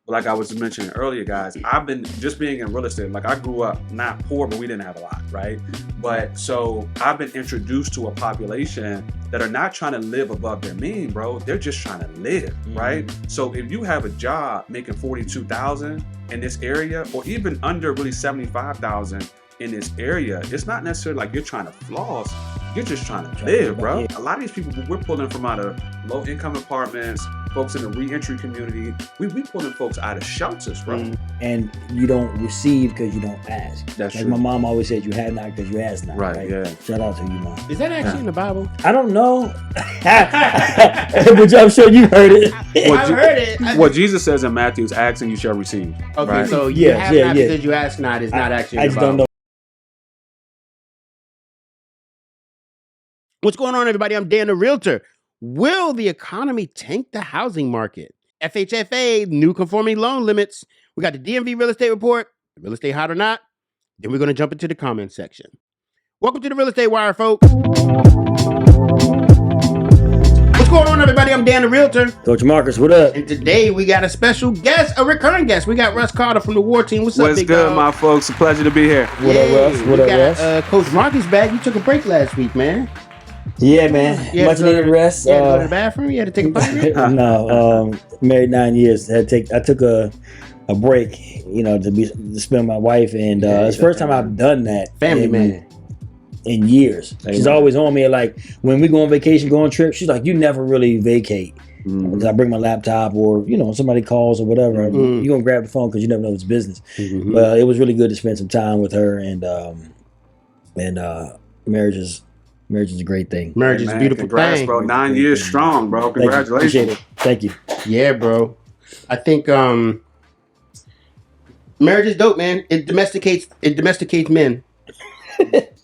like I was mentioning earlier, guys, I've been just being in real estate. Like I grew up not poor, but we didn't have a lot, right? But so I've been introduced to a population that are not trying to live above their mean, bro. They're just trying to live, right? So if you have a job making $42,000 in this area, or even under really $75,000 in this area, it's not necessarily like you're trying to floss. You're just trying to live, bro. Yeah. A lot of these people, we're pulling from out of low-income apartments, folks in the re-entry community. We pulling folks out of shelters, bro. And you don't receive because you don't ask. That's like true. My mom always said, you have not because you ask not. Right, yeah. Shout out to you, Mom. Is that actually in the Bible? I don't know. But I'm sure you heard it. I've heard it. What Jesus says in Matthew is ask and you shall receive. Okay, right? so you have not because you ask not is not actually in the Bible. I just don't know. What's going on, everybody? I'm Dan the Realtor. Will the economy tank the housing market? FHFA, new conforming loan limits. We got the DMV real estate report, real estate hot or not. Then we're going to jump into the comment section. Welcome to the Real Estate Wire, folks. What's going on, everybody? I'm Dan the Realtor. Coach Marcus, what up? And today we got a special guest, a recurring guest. We got Russ Carter from the War Team. What's up, What's big good, dog? my folks? A pleasure to be here. What up, Russ? What up, Russ? Coach Marcus back. You took a break last week, man. Yeah, man. Much needed rest. You had to go to the bathroom? You had to take a break? No, married 9 years. I took a break, you know, to spend with my wife, and it's the first time I've done that. Family man. In years. Amen. She's always on me, like when we go on vacation, go on trips, she's like, you never really vacate. Because I bring my laptop, or you know, somebody calls or whatever, you're gonna grab the phone because you never know it's business. But it was really good to spend some time with her, and marriage is a great thing. Marriage is a beautiful thing, bro. 9 years strong, bro. Congratulations. Thank you. Yeah, bro. I think marriage is dope, man. It domesticates men.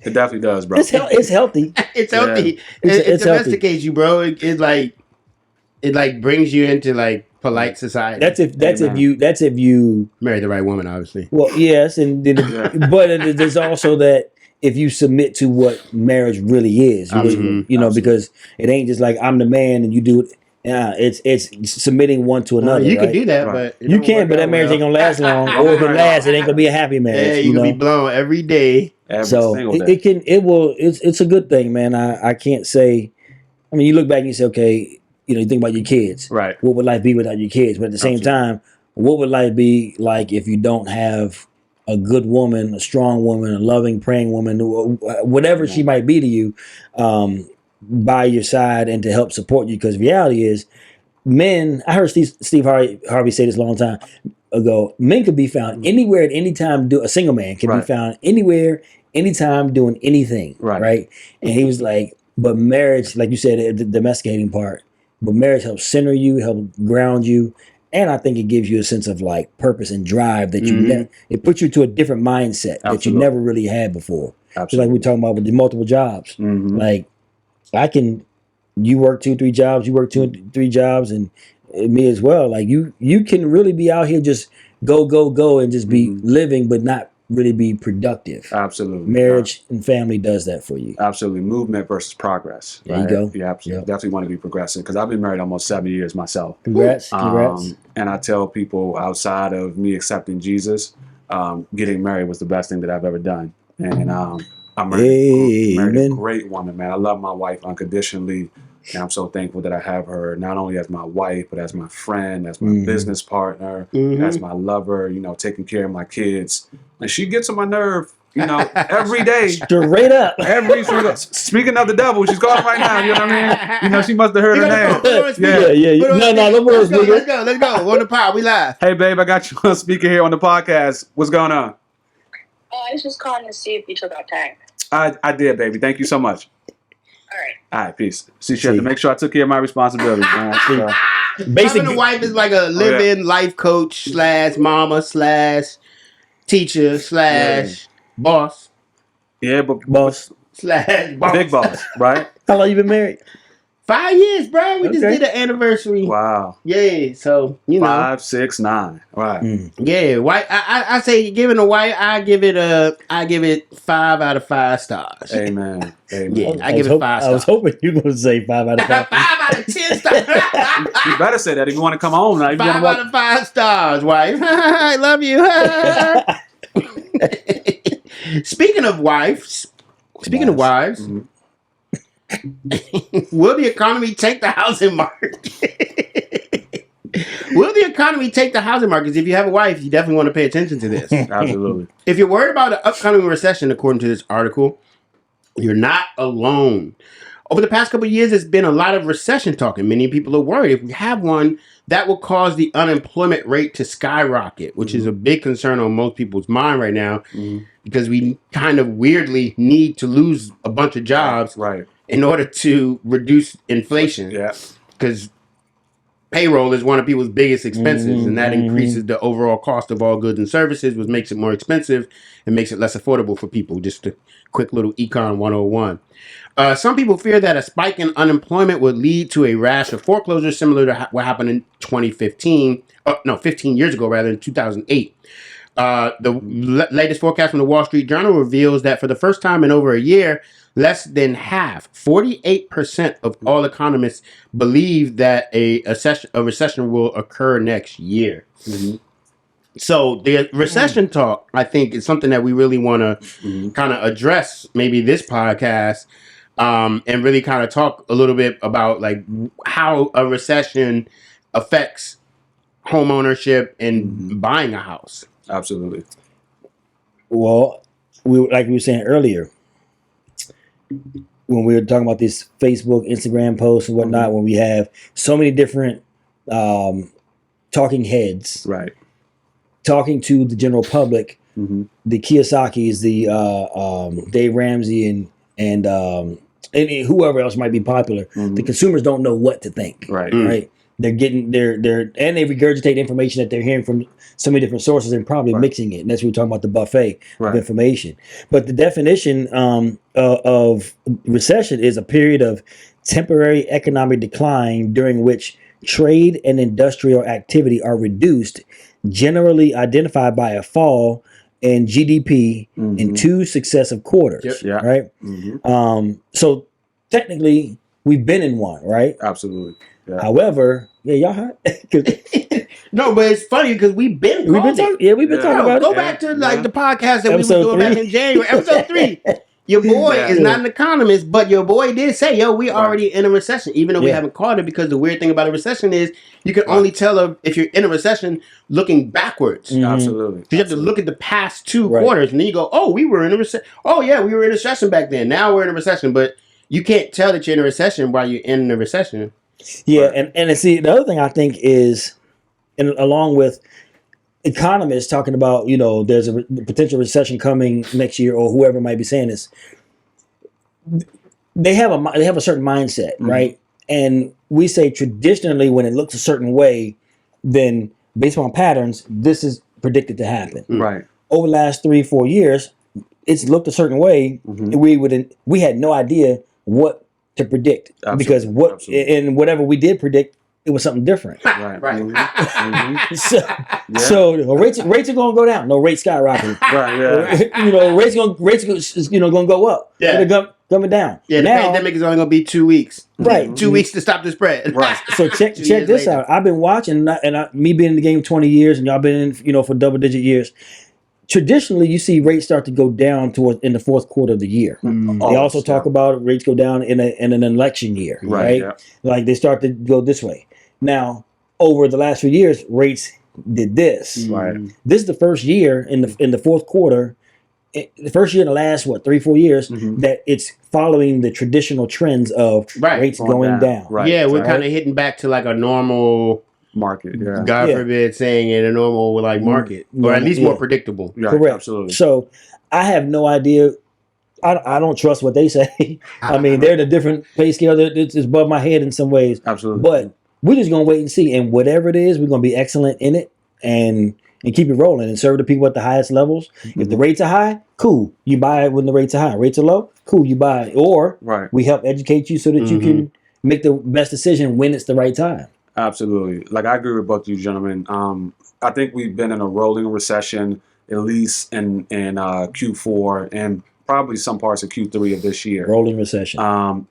It definitely does, bro. It's healthy. It's healthy. Yeah. It It's domesticates healthy. you, bro. It brings you into like polite society. That's if you marry the right woman, obviously. Well, yes, and but there's also that if you submit to what marriage really is, you know, because it ain't just like I'm the man and you do it. Yeah, it's submitting one to another. You can right? do that, Right. but You can, but that marriage ain't gonna last long. Or if it lasts, it ain't gonna be a happy marriage. Yeah, you gonna be blown every day. Every So single day. it's a good thing, man. I can't say. I mean, you look back and you say, okay, you know, you think about your kids. Right. What would life be without your kids? But at the same time, what would life be like if you don't have a good woman, a strong woman, a loving, praying woman, whatever she might be to you, by your side and to help support you? Because reality is, men. I heard Steve Harvey say this a long time ago. Men could be found anywhere at any time. A single man can be found anywhere, anytime, doing anything. Right. And he was like, but marriage, like you said, the domesticating part. But marriage helps center you, help ground you, and I think it gives you a sense of like purpose and drive that it puts you to a different mindset that you never really had before. Just like we're talking about with the multiple jobs. Like you work 2-3 jobs, you work 2-3 jobs, and me as well. Like you can really be out here just go and just be living, but not really be productive. Absolutely. Marriage and family does that for you. Absolutely. Movement versus progress. There you go. Yeah, absolutely. Definitely want to be progressive because I've been married almost 7 years myself. Congrats. And I tell people outside of me accepting Jesus, getting married was the best thing that I've ever done. And I'm married a great woman, man. I love my wife unconditionally. And I'm so thankful that I have her not only as my wife, but as my friend, as my business partner, as my lover, you know, taking care of my kids. And she gets on my nerve, you know, every day. Straight up. Every single. Speaking of the devil, she's calling right now. You know what I mean? You know, she must have heard her name. Yeah. No, let's go. We're on the pod. We live. Hey, babe, I got you on speaker here on the podcast. What's going on? Oh, I was just calling to see if you took out time. I did, baby. Thank you so much. All right, peace. See, she had to make sure I took care of my responsibilities. Basically, having a wife is like a live-in life coach / mama / teacher / boss. Yeah, but boss / boss. Big boss, right? How long you been married? 5 years, bro. We just Okay. did an anniversary. Wow. Yeah, so you know. 5, 6, 9. Right. Yeah, white. I say giving a white. I give it 5 out of 5 stars. Amen. Amen. Yeah, I give it 5 stars. I was hoping you were going to say 5 out of 5. 5 out of 10 stars. You better say that if you want to come home. Now, if you 5 want out of 5 stars, wife. I love you. Speaking of wives, Mhm. will the economy take the housing market? Will the economy take the housing markets? If you have a wife, you definitely want to pay attention to this. Absolutely. If you're worried about an upcoming recession, according to this article, you're not alone. Over the past couple of years, there's been a lot of recession talk, and many people are worried if we have one, that will cause the unemployment rate to skyrocket, which is a big concern on most people's mind right now, because we kind of weirdly need to lose a bunch of jobs in order to reduce inflation. Yeah. Because payroll is one of people's biggest expenses, and that increases the overall cost of all goods and services, which makes it more expensive and makes it less affordable for people. Just a quick little econ 101. Some people fear that a spike in unemployment would lead to a rash of foreclosures similar to what happened in 2015. 15 years ago, rather, in 2008. The latest forecast from the Wall Street Journal reveals that for the first time in over a year, less than half, 48% of all economists believe that a recession will occur next year. So the recession talk, I think, is something that we really want to kind of address, maybe this podcast, and really kind of talk a little bit about like how a recession affects home ownership and buying a house. Absolutely. Well, like we were saying earlier, when we were talking about this Facebook, Instagram posts and whatnot, when we have so many different talking heads, talking to the general public, the Kiyosaki's, the Dave Ramsey, and whoever else might be popular, the consumers don't know what to think. Right. They're getting and they regurgitate information that they're hearing from so many different sources and probably mixing it. And that's what we're talking about, the buffet of information. But the definition of recession is a period of temporary economic decline during which trade and industrial activity are reduced, generally identified by a fall in GDP in 2 successive quarters. Right. So technically, we've been in one, right? Absolutely. Yeah. However, y'all hot. No, but it's funny because we've been talking about it. Go back to like the podcast that Episode we were doing back in January, episode 3. Your boy is not an economist, but your boy did say, "Yo, we already in a recession," even though we haven't called it. Because the weird thing about a recession is you can only tell if you're in a recession looking backwards. Absolutely. You have to look at the past 2 quarters, and then you go, "Oh, we were in a recession. Oh, yeah, we were in a recession back then. Now we're in a recession." But you can't tell that you're in a recession while you're in a recession. Yeah, and see, the other thing I think is, and along with economists talking about, there's a potential recession coming next year, or whoever might be saying this, they have a certain mindset, right? And we say traditionally, when it looks a certain way, then based on patterns, this is predicted to happen. Right. Over the last 3-4 years, it's looked a certain way. We had no idea what to predict because in whatever we did predict, it was something different. So rates are going to go down. No, rates skyrocketing. Rates going to go up. They're coming down. Yeah, now, the pandemic is only going to be 2 weeks. Right. 2 weeks to stop the spread. Right. So check this out. I've been watching, me being in the game 20 years, and y'all been in, for double-digit years. Traditionally, you see rates start to go down in the fourth quarter of the year. They also talk about rates go down in an election year, right? Like they start to go this way. Now, over the last few years, rates did this. Right. This is the first year in the fourth quarter, the first year in the last 3-4 years that it's following the traditional trends of rates going down. Right. Yeah, we're kind of hitting back to like a normal market. Yeah. God forbid saying in a normal market, or at least more predictable. Yeah, correct. Absolutely. So I have no idea. I don't trust what they say. I mean, they're in a different pay scale. It's above my head in some ways. Absolutely. But we're just gonna wait and see. And whatever it is, we're gonna be excellent in it and keep it rolling and serve the people at the highest levels. If the rates are high, cool. You buy it when the rates are high. Rates are low, cool. You buy it. Or we help educate you so that you can make the best decision when it's the right time. Absolutely. Like, I agree with both of you gentlemen. I think we've been in a rolling recession, at least in Q4 and probably some parts of Q3 of this year. Rolling recession.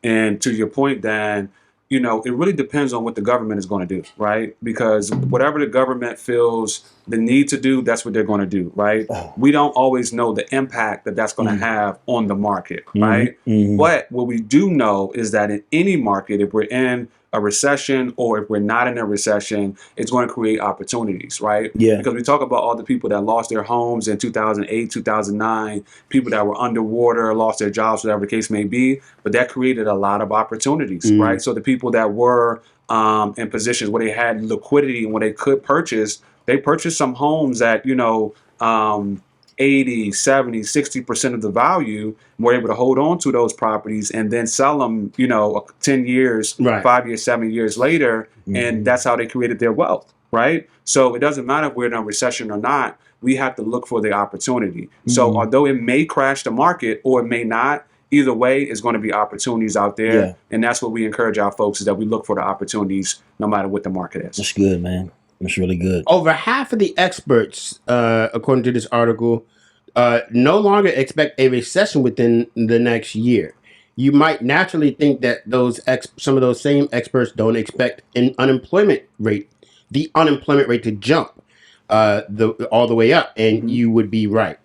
And to your point, Dan, you know, it really depends on what the government is going to do, right? Because whatever the government feels the need to do, that's what they're going to do, right? We don't always know the impact that that's going to have on the market, right? But what we do know is that in any market, if we're in a recession or if we're not in a recession, it's going to create opportunities, right? Yeah. Because we talk about all the people that lost their homes in 2008, 2009, people that were underwater, lost their jobs, whatever the case may be, but that created a lot of opportunities, right? So the people that were in positions where they had liquidity and where they could purchase, they purchased some homes at, you know, 80, 70, 60% of the value, were able to hold on to those properties and then sell them, you know, 10 years, 5 years, 7 years later. And that's how they created their wealth, right? So it doesn't matter if we're in a recession or not, we have to look for the opportunity. So although it may crash the market or it may not, either way, it's going to be opportunities out there. Yeah. And that's what we encourage our folks, is that we look for the opportunities no matter what the market is. That's good, man. That's really good. Over half of the experts, according to this article, no longer expect a recession within the next year. You might naturally think that some of those same experts don't expect the unemployment rate to jump all the way up, and you would be right.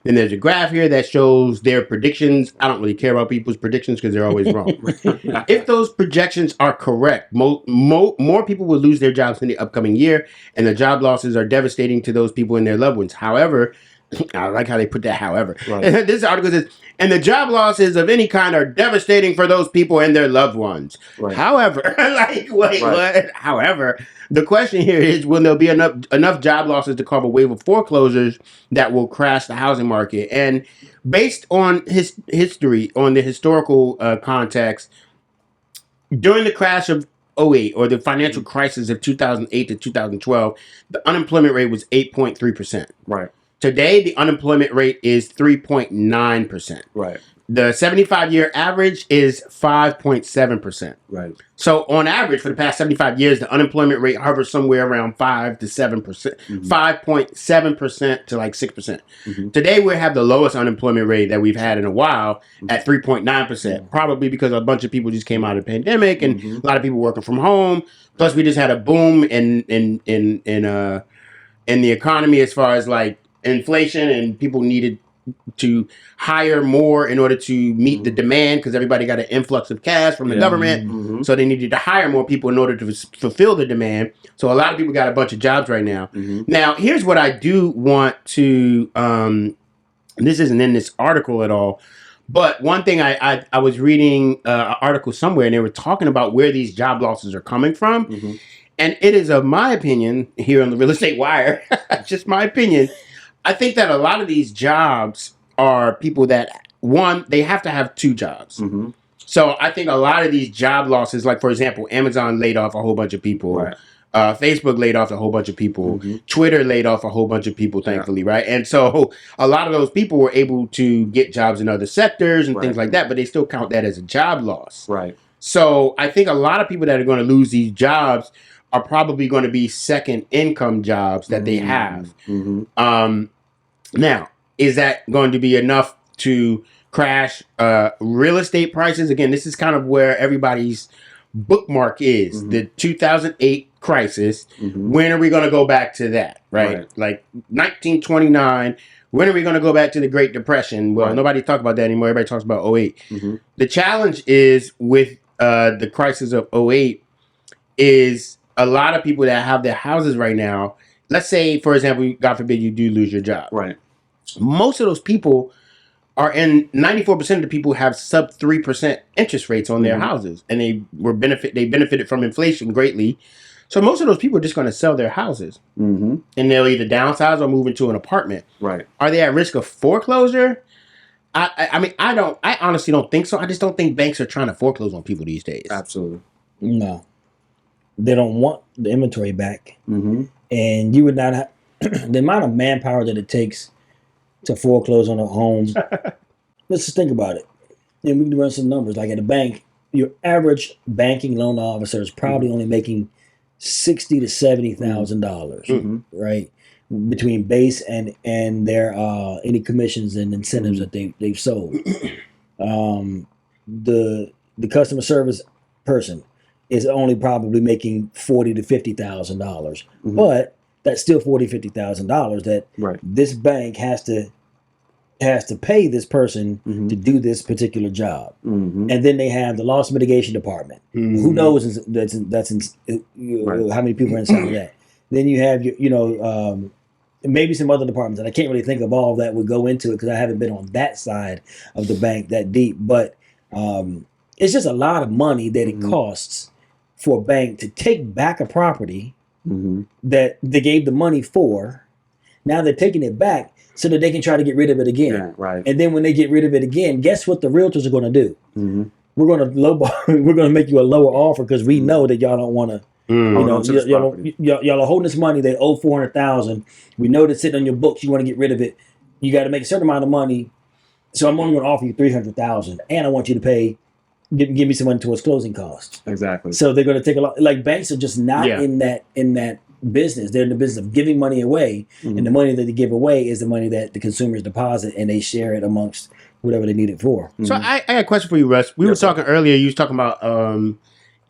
Then there's a graph here that shows their predictions. I don't really care about people's predictions because they're always wrong. If those projections are correct, more people will lose their jobs in the upcoming year, and the job losses are devastating to those people and their loved ones. However, I like how they put that however. Right. This article says, and the job losses of any kind are devastating for those people and their loved ones. Right. However, what? However, the question here is, will there be enough job losses to cover a wave of foreclosures that will crash the housing market? And based on history, on the historical context, during the crash of 2008 or the financial crisis of 2008 to 2012, the unemployment rate was 8.3%. Right. Today, the unemployment rate is 3.9%. Right. The 75-year average is 5.7%. Right. So, on average, for the past 75 years, the unemployment rate hovers somewhere around 5 to 7%, 5.7% to like 6%. Today, we have the lowest unemployment rate that we've had in a while at 3.9%, probably because a bunch of people just came out of the pandemic and a lot of people working from home. Plus, we just had a boom in the economy as far as like inflation, and people needed to hire more in order to meet the demand because everybody got an influx of cash from the government. So they needed to hire more people in order to fulfill the demand. So a lot of people got a bunch of jobs right now. Now, here's what I do want to, this isn't in this article at all, but one thing I was reading an article somewhere, and they were talking about where these job losses are coming from. And it is of my opinion, here on the Real Estate Wire, just my opinion, I think that a lot of these jobs are people that, one, they have to have two jobs. So I think a lot of these job losses, like, for example, Amazon laid off a whole bunch of people. Right. Facebook laid off a whole bunch of people. Twitter laid off a whole bunch of people, thankfully, right? And so a lot of those people were able to get jobs in other sectors and things like that, but they still count that as a job loss. Right. So I think a lot of people that are going to lose these jobs are probably going to be second income jobs that they have. Now, is that going to be enough to crash real estate prices? Again, this is kind of where everybody's bookmark is. The 2008 crisis. When are we going to go back to that? Right? Like 1929. When are we going to go back to the Great Depression? Well, nobody talks about that anymore. Everybody talks about 08. The challenge is with the crisis of 08 is a lot of people that have their houses right now. Let's say, for example, God forbid you do lose your job. Right. Most of those people are in 94% of the people have sub 3% interest rates on their houses, and they benefited from inflation greatly. So most of those people are just going to sell their houses, and they'll either downsize or move into an apartment. Right. Are they at risk of foreclosure? I honestly don't think so. I just don't think banks are trying to foreclose on people these days. Absolutely. No. They don't want the inventory back. And you would not have the amount of manpower that it takes to foreclose on a home. Let's just think about it. And we can run some numbers. Like at a bank, your average banking loan officer is probably only making $60,000 to $70,000, right, between base and their any commissions and incentives that they've sold. The customer service person is only probably making $40,000 to $50,000, but that's still $40,000 to $50,000 that this bank has to pay this person to do this particular job. And then they have the loss mitigation department. Who knows that's how many people are inside of that. Then you have maybe some other departments, and I can't really think of all that would go into it because I haven't been on that side of the bank that deep. But it's just a lot of money that it costs for a bank to take back a property that they gave the money for. Now they're taking it back so that they can try to get rid of it again. Yeah, right. And then when they get rid of it again, guess what the realtors are going to do? We're going to we're going to make you a lower offer because we know that y'all don't want to. Y'all are holding this money. They owe $400,000. We know that's sitting on your books. You want to get rid of it. You got to make a certain amount of money. So I'm only going to offer you $300,000, and I want you to pay. Give me some money towards closing costs. Exactly. So they're going to take a lot. Like banks are just not in that business. They're in the business of giving money away, and the money that they give away is the money that the consumers deposit, and they share it amongst whatever they need it for. So I got a question for you, Russ. We were talking earlier. You was talking about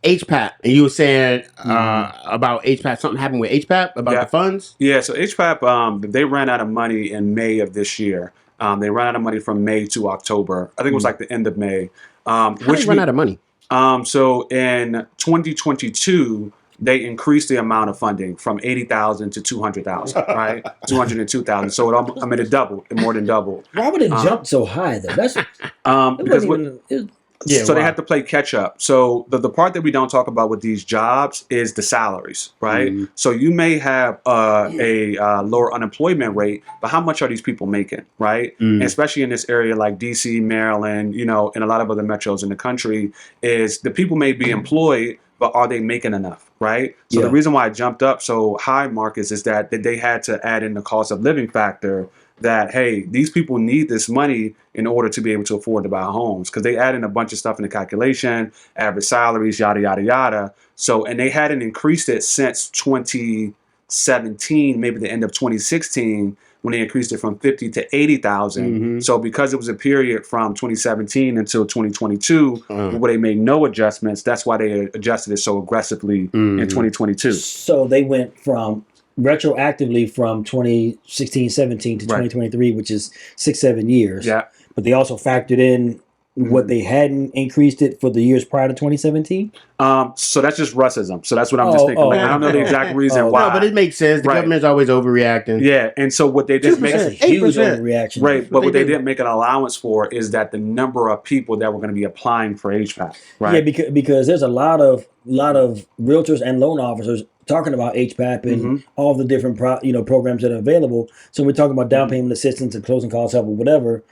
HPAP, and you were saying about HPAP. Something happened with HPAP about the funds. Yeah. So HPAP, they ran out of money in May of this year. They ran out of money from May to October. I think it was like the end of May. How did they run out of money? So in 2022, they increased the amount of funding from 80,000 to 200,000, right? 202,000. So it doubled, it more than doubled. Why would it jump so high though? That's because they had to play catch up. So the part that we don't talk about with these jobs is the salaries, right? So you may have a lower unemployment rate, but how much are these people making, right? And especially in this area like DC, Maryland, and a lot of other metros in the country, is the people may be employed, but are they making enough, right? So the reason why it jumped up so high, Marcus, is that they had to add in the cost of living factor that, hey, these people need this money in order to be able to afford to buy homes, because they add in a bunch of stuff in the calculation, average salaries, yada, yada, yada. So, and they hadn't increased it since 2017, maybe the end of 2016, when they increased it from 50 to 80,000. So because it was a period from 2017 until 2022 where they made no adjustments, that's why they adjusted it so aggressively in 2022. So they went from retroactively from 2016-17 to 2023, which is 6-7 years. Yeah. But they also factored in what they hadn't increased it for the years prior to 2017. So that's just Russism. So that's what I'm just thinking. I don't know the exact reason why. No, but it makes sense. The government's always overreacting. Yeah, and so what they didn't make a huge overreaction. Right, but what they didn't make an allowance for is that the number of people that were going to be applying for HPAP. Right. Yeah, because there's a lot of realtors and loan officers talking about HPAP and all the different programs that are available. So we're talking about down payment assistance and closing costs help or whatever.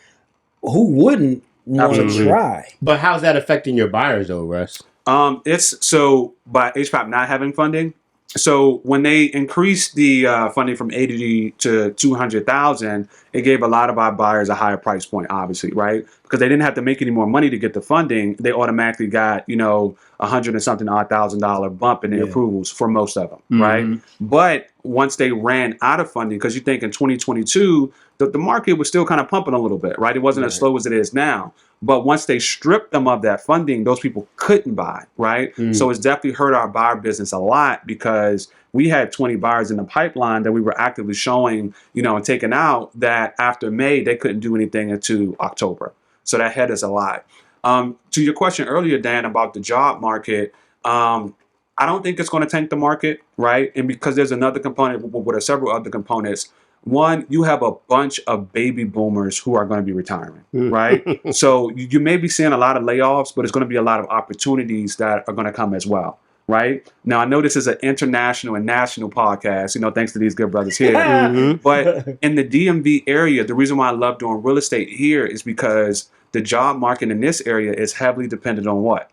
Who wouldn't want to try? But how's that affecting your buyers though, Russ? It's so by HPAP not having funding. So when they increased the funding from 80 to 200,000, it gave a lot of our buyers a higher price point, obviously, right? Because they didn't have to make any more money to get the funding. They automatically got, $100 and something odd $1,000 bump in their approvals for most of them, right? But once they ran out of funding, because you think in 2022, the market was still kind of pumping a little bit, right? It wasn't as slow as it is now. But once they stripped them of that funding, those people couldn't buy, right? So it's definitely hurt our buyer business a lot, because we had 20 buyers in the pipeline that we were actively showing, and taking out, that after May, they couldn't do anything until October. So that hit us a lot. To your question earlier, Dan, about the job market, I don't think it's going to tank the market, right? And because there's another component, with several other components. One, you have a bunch of baby boomers who are going to be retiring, right? So you may be seeing a lot of layoffs, but it's going to be a lot of opportunities that are going to come as well, right? Now, I know this is an international and national podcast, thanks to these good brothers here. But in the DMV area, the reason why I love doing real estate here is because the job market in this area is heavily dependent on what?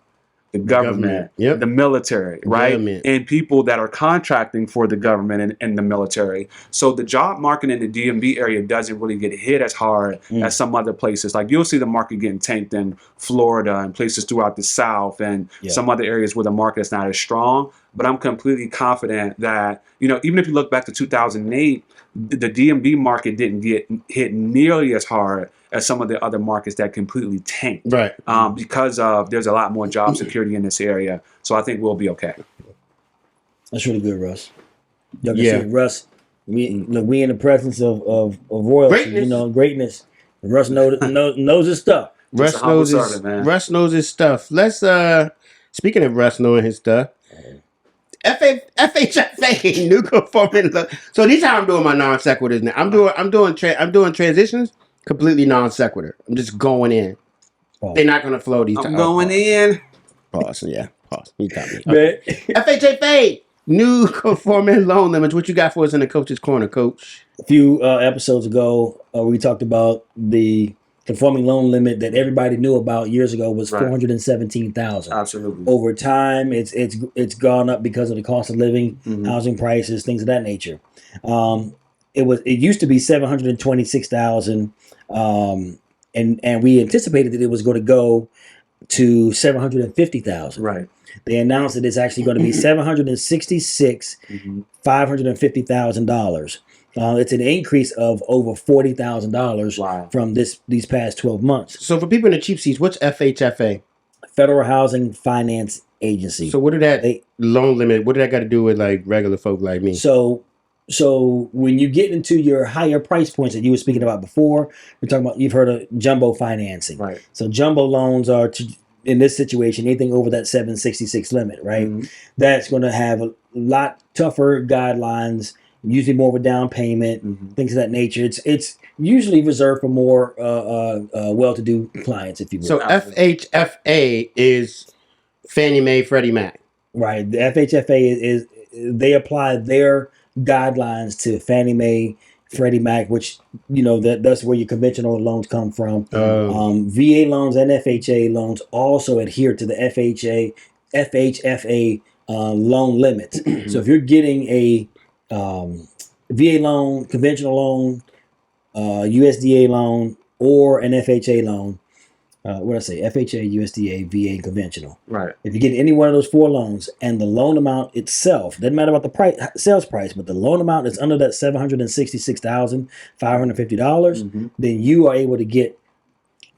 the government, Yep. the military, right? Government. And people that are contracting for the government and the military. So the job market in the DMV area doesn't really get hit as hard as some other places. Like you'll see the market getting tanked in Florida and places throughout the South and some other areas where the market is not as strong. But I'm completely confident that, even if you look back to 2008, the DMV market didn't get hit nearly as hard as some of the other markets that completely tanked. Right. Because of there's a lot more job security in this area. So I think we'll be okay. That's really good, Russ. Y'all can see Russ. We in the presence of royalty, Greatness. Greatness. Russ knows his stuff. Russ knows his stuff. Let's speaking of Russ knowing his stuff. FHFA new conforming law. So these how I'm doing my non sequiturs now. I'm doing transitions completely non sequitur. I'm just going in. Pause. They're not gonna flow these. I'm going in. Pause. Yeah. Pause. You got me. Okay. FHFA new conforming loan limits. What you got for us in the coach's corner, Coach? A few episodes ago, we talked about the conforming loan limit that everybody knew about years ago was $417,000. Absolutely. Over time, it's gone up because of the cost of living, housing prices, things of that nature. It used to be $726,000, and we anticipated that it was going to go to $750,000. Right. They announced that it's actually going to be $766,550,000. It's an increase of over $40,000 from these past 12 months. So for people in the cheap seats, what's FHFA? Federal Housing Finance Agency. So what did that loan limit? What did that got to do with like regular folk like me? So when you get into your higher price points that you were speaking about before, you've heard of jumbo financing. Right. So jumbo loans are in this situation anything over that 766 limit, right? That's going to have a lot tougher guidelines. Usually more of a down payment, things of that nature. It's usually reserved for more well-to-do clients, if you will. So FHFA is Fannie Mae, Freddie Mac. Right. The FHFA they apply their guidelines to Fannie Mae, Freddie Mac, which that's where your conventional loans come from. VA loans and FHA loans also adhere to the FHFA loan limits. So if you're getting a VA loan, conventional loan, USDA loan, or an FHA loan. What did I say? FHA, USDA, VA, and conventional. Right. If you get any one of those 4 loans and the loan amount itself, doesn't matter about the sales price, but the loan amount is under that $766,550, then you are able to get,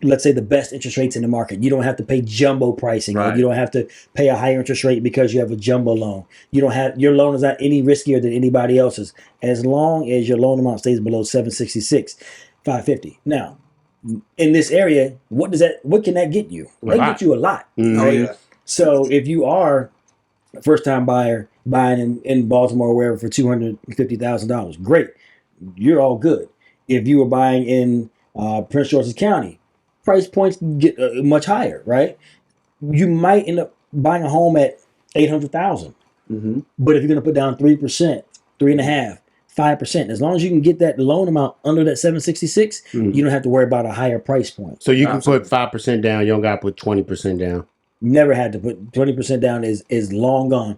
let's say, the best interest rates in the market. You don't have to pay jumbo pricing. Right. You don't have to pay a higher interest rate because you have a jumbo loan. Your loan is not any riskier than anybody else's as long as your loan amount stays below $766,550. Now, in this area, what can that get you? They get you a lot. Right? So if you are a first-time buyer buying in Baltimore or wherever for $250,000, great. You're all good. If you were buying in Prince George's County, price points get much higher, right? You might end up buying a home at $800,000, but if you're going to put down 3%, 3.5%, 5%, as long as you can get that loan amount under that 766, you don't have to worry about a higher price point. So you can put 5% down. You don't got to put 20% down. Never had to put 20% down. Is long gone.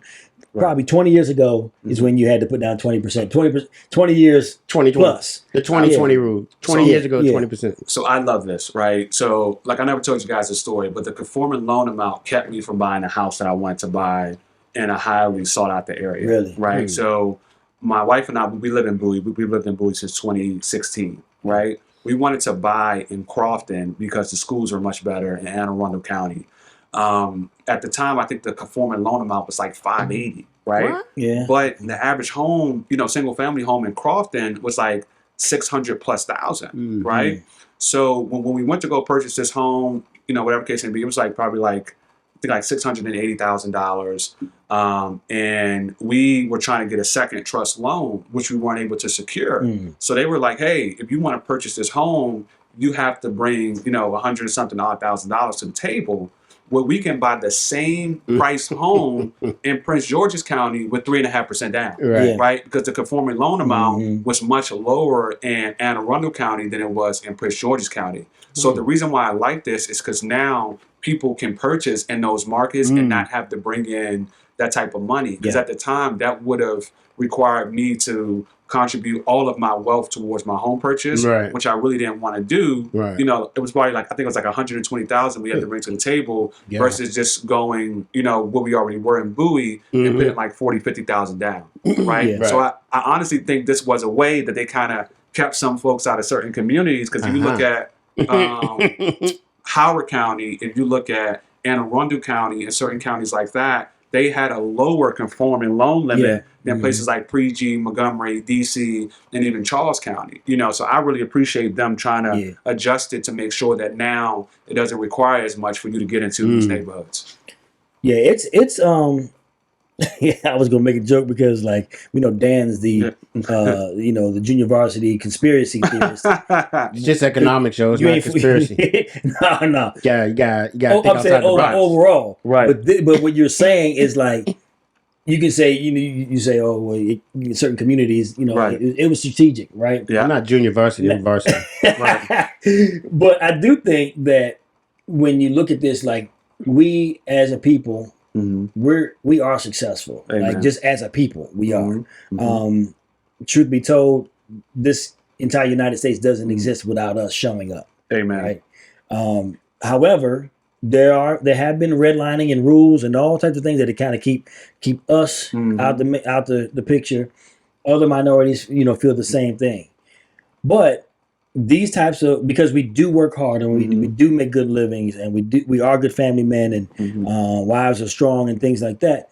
Right. Probably 20 years ago is when you had to put down 20%. 20 years 2020 plus. The 2020 rule. 20 years ago, 20%. So I love this, right? So like I never told you guys the story, but the conforming loan amount kept me from buying a house that I wanted to buy in a highly sought after area. Really? Right. So my wife and I, we live in Bowie. We lived in Bowie since 2016, right? We wanted to buy in Crofton because the schools are much better in Anne Arundel County. At the time, I think the conforming loan amount was like $580, right? What? Yeah. But the average home, single family home in Crofton was like $600,000+, right? So when we went to go purchase this home, whatever case may be, it was like probably like $680,000. And we were trying to get a second trust loan, which we weren't able to secure. So they were like, hey, if you want to purchase this home, you have to bring, $100 and something odd thousand to the table. where we can buy the same price home in Prince George's County with 3.5% down, right? Because the conforming loan amount was much lower in Anne Arundel County than it was in Prince George's County. So the reason why I like this is because now people can purchase in those markets and not have to bring in that type of money. Because at the time, that would have required me to contribute all of my wealth towards my home purchase, which I really didn't want to do. You know, it was probably like, I think it was like 120,000 we had to bring to the table versus just going, you know, what we already were in Bowie and putting like 40, 50,000 down, right? So I honestly think this was a way that they kind of kept some folks out of certain communities. Because if you look at Howard County, if you look at Anne Arundel County and certain counties like that, they had a lower conforming loan limit than places like Prejean, Montgomery, DC, and even Charles County. You know, so I really appreciate them trying to adjust it to make sure that now it doesn't require as much for you to get into these neighborhoods. Yeah, it's I was gonna make a joke because, like, you know, Dan's the you know, the junior varsity conspiracy theorist. It's just economics, show. It's not conspiracy. No. Yeah, you got. I'm saying overall, right? But what you're saying is, like, you can say, you know, you say, oh, well, in certain communities, you know, it was strategic, right? Yeah, I'm not junior varsity, I'm varsity. But I do think that when you look at this, like, we as a people. We are successful. Amen. Like, just as a people, we are. Truth be told, this entire United States doesn't exist without us showing up. Amen. Right. However, there have been redlining and rules and all types of things that kind of keep us out the picture. Other minorities, you know, feel the same thing. But these types of, because we do work hard and we do make good livings and we are good family men and wives are strong and things like that.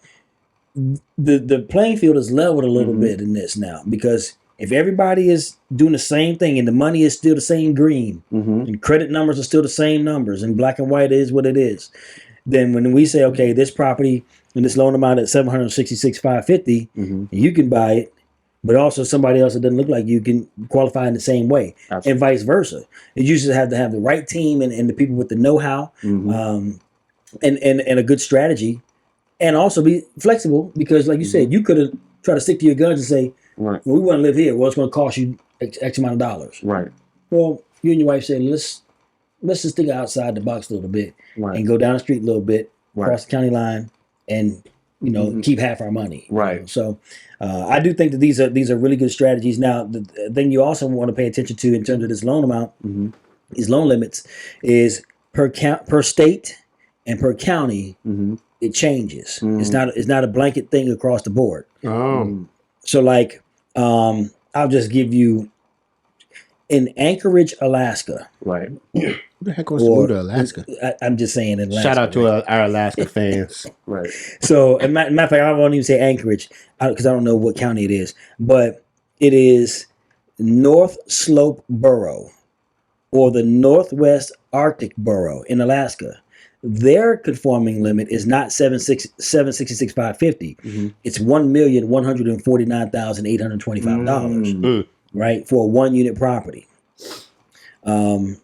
The playing field is leveled a little bit in this now, because if everybody is doing the same thing and the money is still the same green and credit numbers are still the same numbers and black and white is what it is, then when we say, okay, this property and this loan amount at $766,550, you can buy it. But also somebody else that doesn't look like you can qualify in the same way. Absolutely. And vice versa. You usually have to have the right team and the people with the know-how and a good strategy, and also be flexible, because like you said, you could have tried to stick to your guns and say, well, we want to live here. Well, it's going to cost you X amount of dollars. Right. Well, you and your wife say, let's just think outside the box a little bit and go down the street a little bit, cross the county line, and, you know, keep half our money. Right. You know? So I do think that these are really good strategies. Now, the thing you also want to pay attention to in terms of this loan amount, these loan limits, is per state and per county, it changes. It's not a blanket thing across the board. So, like, I'll just give you, in Anchorage, Alaska. Right. Who the heck wants to move to Alaska? I'm just saying in Alaska. Shout out to our Alaska fans. Right. So, matter of fact, I won't even say Anchorage because I don't know what county it is, but it is North Slope Borough or the Northwest Arctic Borough in Alaska. Their conforming limit is not $766,550. It's $1,149,825. Right, for a 1-unit property. So,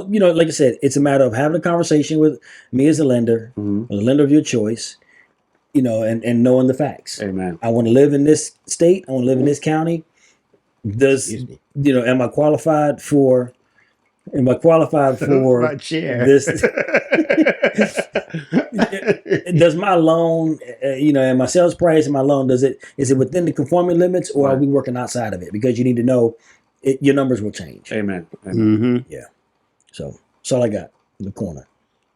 you know, like I said, it's a matter of having a conversation with me as a lender, or the lender of your choice, you know, and knowing the facts. Amen. I want to live in this state. I want to live in this county. Am I qualified for my chair. This? Does my loan, and my sales price and my loan, is it within the conforming limits, or are we working outside of it? Because you need to know your numbers will change. Amen. Yeah. So that's all I got in the corner.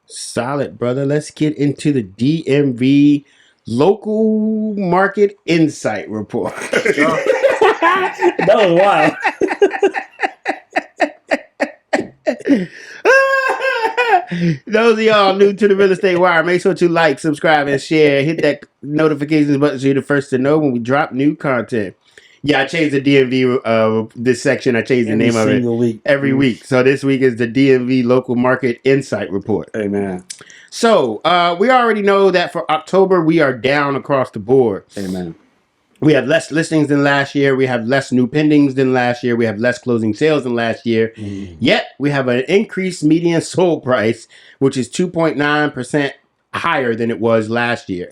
Solid, brother. Let's get into the DMV local market insight report. That was wild. Those of y'all new to the Real Estate Wire, make sure to like, subscribe, and share. Hit that notifications button so you're the first to know when we drop new content. Yeah, I changed the DMV this section. I changed the name of it every week. So this week is the DMV Local Market Insight Report. Amen. So we already know that for October we are down across the board. Amen. We have less listings than last year. We have less new pendings than last year. We have less closing sales than last year. Yet we have an increased median sold price, which is 2.9% higher than it was last year.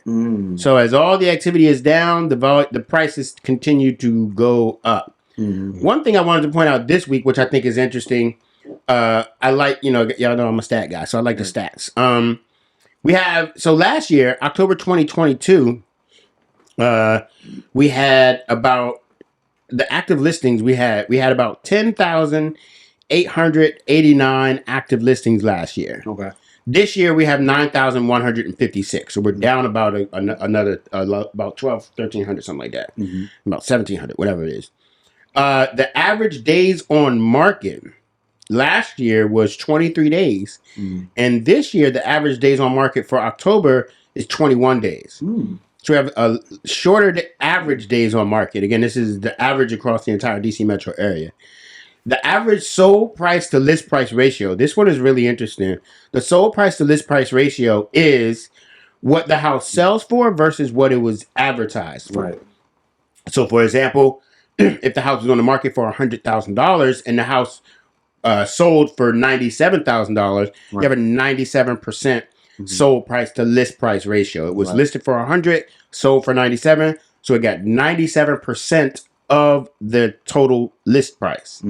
So as all the activity is down, the prices continue to go up. One thing I wanted to point out this week, which I think is interesting, I like, y'all know I'm a stat guy, so I like the stats. So last year, October 2022, we had about the active listings we had about 10,889 active listings last year. Okay. This year we have 9,156. So we're down about another about 1,300, something like that. About 1,700, whatever it is. The average days on market last year was 23 days. And this year the average days on market for October is 21 days. So we have a shorter average days on market. Again, this is the average across the entire DC metro area. The average sold price to list price ratio. This one is really interesting. The sold price to list price ratio is what the house sells for versus what it was advertised for. Right. So, for example, if the house was on the market for $100,000 and the house sold for $97,000, you have a 97% sold price to list price ratio. It was listed for 100, sold for 97, so it got 97% of the total list price,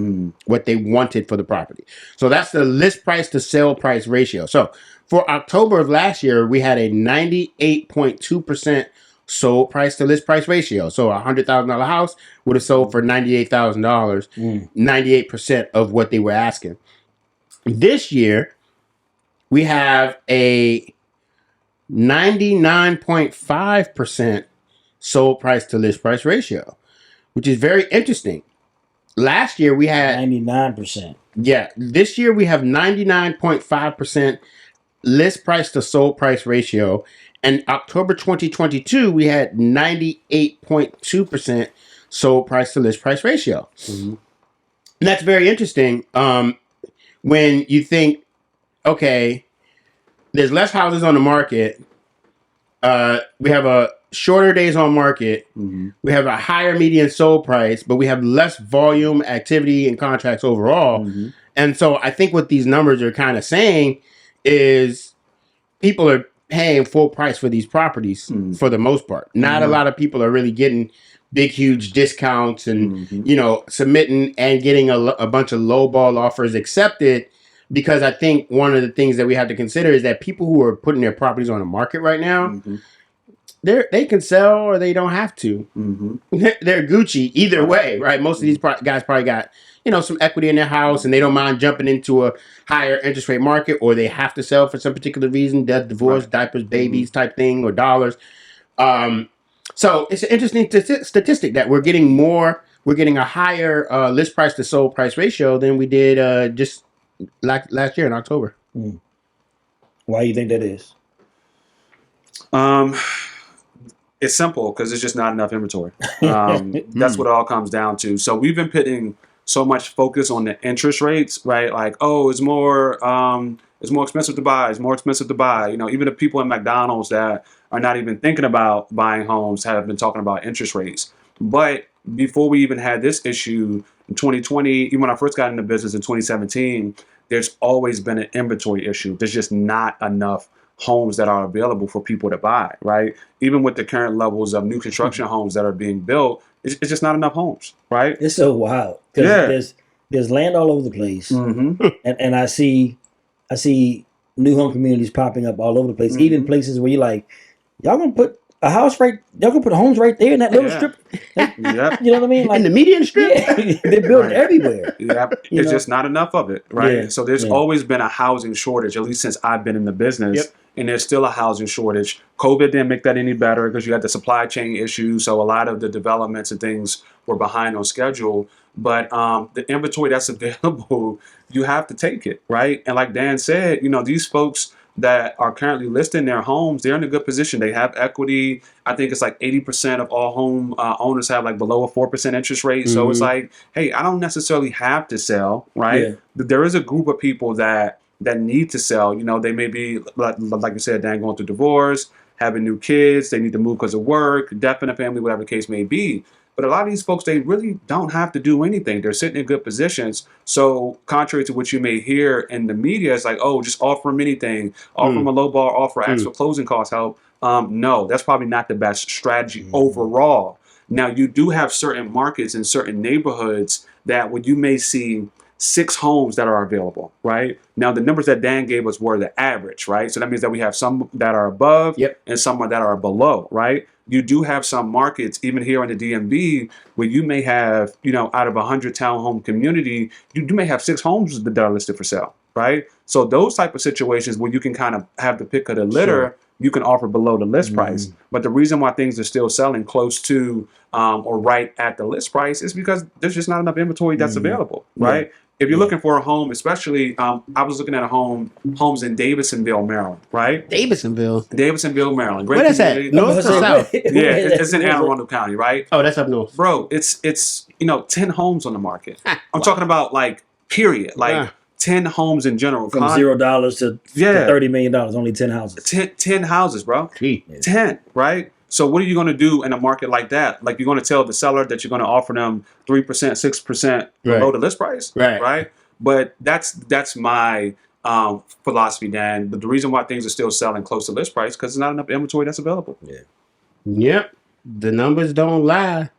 what they wanted for the property. So that's the list price to sale price ratio. So for October of last year, we had a 98.2% sold price to list price ratio. So a $100,000 house would have sold for $98,000, 98% of what they were asking. This year, we have a 99.5% sold price to list price ratio, which is very interesting. Last year we had 99%. Yeah, this year we have 99.5% list price to sold price ratio. And October 2022, we had 98.2% sold price to list price ratio. And that's very interesting. When you think, okay, there's less houses on the market. We have a shorter days on market. We have a higher median sold price, but we have less volume, activity, and contracts overall. And so I think what these numbers are kind of saying is people are paying full price for these properties for the most part. Not a lot of people are really getting big, huge discounts and, submitting and getting a bunch of lowball offers accepted. Because I think one of the things that we have to consider is that people who are putting their properties on the market right now, they can sell or they don't have to. They're Gucci either way, right? Most of these guys probably got, some equity in their house and they don't mind jumping into a higher interest rate market, or they have to sell for some particular reason, death, divorce, diapers, babies type thing, or dollars. So it's an interesting statistic that we're getting a higher list price to sold price ratio than we did just last year in October. Why do you think that is? It's simple because it's just not enough inventory. That's what it all comes down to. So we've been putting so much focus on the interest rates, right? Like, oh, it's more expensive to buy. It's more expensive to buy. Even the people at McDonald's that are not even thinking about buying homes have been talking about interest rates. But before we even had this issue in 2020, even when I first got into business in 2017, there's always been an inventory issue. There's just not enough homes that are available for people to buy, right? Even with the current levels of new construction homes that are being built, it's just not enough homes, right? It's so wild because there's land all over the place, and I see new home communities popping up all over the place, even places where you're like, y'all gonna put a house y'all gonna put homes right there in that little strip. You know what I mean? Like in the median strip, they're building everywhere. There's just not enough of it, right? So there's always been a housing shortage, at least since I've been in the business. And there's still a housing shortage. COVID didn't make that any better because you had the supply chain issues. So a lot of the developments and things were behind on schedule. But the inventory that's available, you have to take it, right? And like Dan said, these folks that are currently listing their homes, they're in a good position. They have equity. I think it's like 80% of all home owners have like below a 4% interest rate. So it's like, hey, I don't necessarily have to sell, right? There is a group of people that need to sell. They may be, like you said, Dan, going through divorce, having new kids, they need to move because of work, death in the family, whatever the case may be. But a lot of these folks, they really don't have to do anything. They're sitting in good positions. So contrary to what you may hear in the media, it's like, oh, just offer them anything, offer them a low bar offer, ask for closing cost help. No, that's probably not the best strategy overall. Now, you do have certain markets and certain neighborhoods that when you may see 6 homes that are available, right? Now, the numbers that Dan gave us were the average, right? So that means that we have some that are above and some that are below, right? You do have some markets, even here in the DMV, where you may have, out of a 100 townhome community, you may have 6 homes that are listed for sale, right? So those type of situations where you can kind of have the pick of the litter, you can offer below the list price. But the reason why things are still selling close to or right at the list price is because there's just not enough inventory that's available, right? If you're looking for a home, especially, I was looking at homes in Davisonville, Maryland, right? Davisonville, Maryland. Great Where that's at? community. North or south? Yeah, it's in Anne Arundel County, right? Oh, that's up north. Bro, it's 10 homes on the market. I'm talking about period, 10 homes in general. From $0 to $30 million, only 10 houses. 10 houses, bro. 10, right? So what are you going to do in a market like that? Like, you're going to tell the seller that you're going to offer them 3%, 6% below the list price, right? But that's my philosophy, Dan. But the reason why things are still selling close to list price because there's not enough inventory that's available. Yep. The numbers don't lie.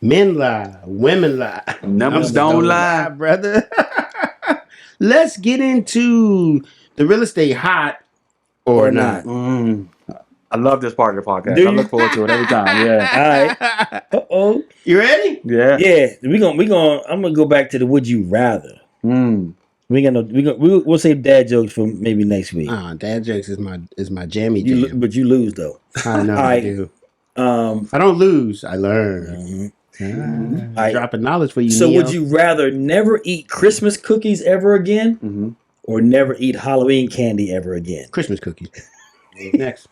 Men lie. Women lie. Numbers don't lie, brother. Let's get into the real estate hot or not. I love this part of the podcast. I look forward to it every time. Yeah. All right. You ready? Yeah. Yeah. I'm gonna go back to the would you rather. We'll save dad jokes for maybe next week. Dad jokes is my jammy jam. But you lose though. I know I do. I don't lose. I learn. Dropping knowledge for you. So Neo. would you rather never eat Christmas cookies ever again, or never eat Halloween candy ever again? Christmas cookies. Next.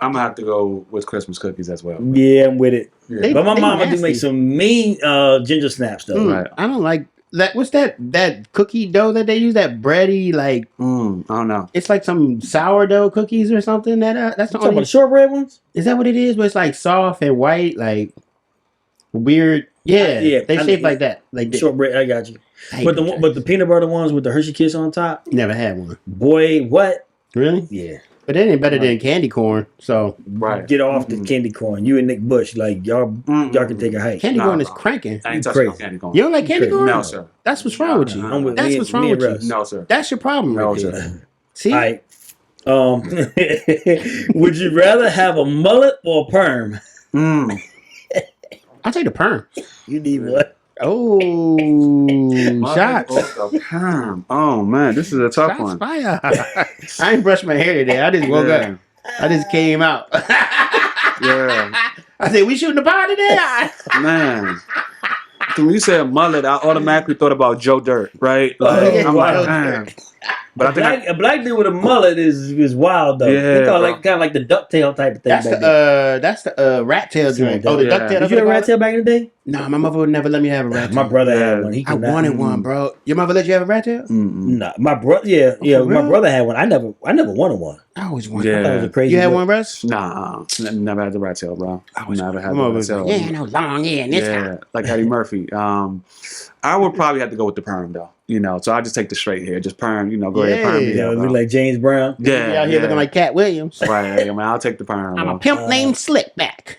I'm gonna have to go with Christmas cookies as well. Yeah, I'm with it. Yeah. But my mama do make some mean ginger snaps though. Right. I don't like that. What's that cookie dough that they use? That bready I don't know. It's like some sourdough cookies or something. That's the Talking about the shortbread ones. Is that what it is? Where it's like soft and white, like weird. Yeah, they shape like that. Like shortbread. I got you. But the peanut butter ones with the Hershey Kiss on top. Never had one. Boy, what? Really? Yeah. But it ain't better than candy corn. So get off the candy corn. You and Nick Bush, like y'all can take a hike. Candy corn is cranking. I ain't touching no candy corn. You don't like candy corn? No, sir. That's what's wrong with you. That's what's wrong with you. No, sir. That's your problem, no, right sir. there. See? All right. Would you rather have a mullet or a perm? I'll take the perm. You need what? Oh, shots. Oh man, this is a tough one. Fire. I ain't brushed my hair today. I just woke up. I just came out. Yeah. I said, we shooting the pod today? Man. So when you said mullet, I automatically thought about Joe Dirt, right? I'm like, man. But a black dude with a mullet is wild though. Yeah, they call it kind of like the ducktail type of thing. That's the rat tail joint. Oh, the ducktail. Did you have a rat tail back in the day? No, my mother would never let me have a rat tail. My brother had one. I wanted one, bro. Your mother let you have a rat tail? No, my brother. Yeah, my brother had one. I never wanted one. I always wanted. Yeah. That was a crazy. You had one, Russ? Nah, never had the rat tail, bro. I never had the rat tail. Yeah, no long hair. Yeah, like Eddie Murphy. I would probably have to go with the perm though. So I just take the straight hair, just perm. Go ahead, perm. Look like James Brown. Yeah, out here looking like Cat Williams. Right. I mean, I'll take the perm. I'm a pimp named Slickback.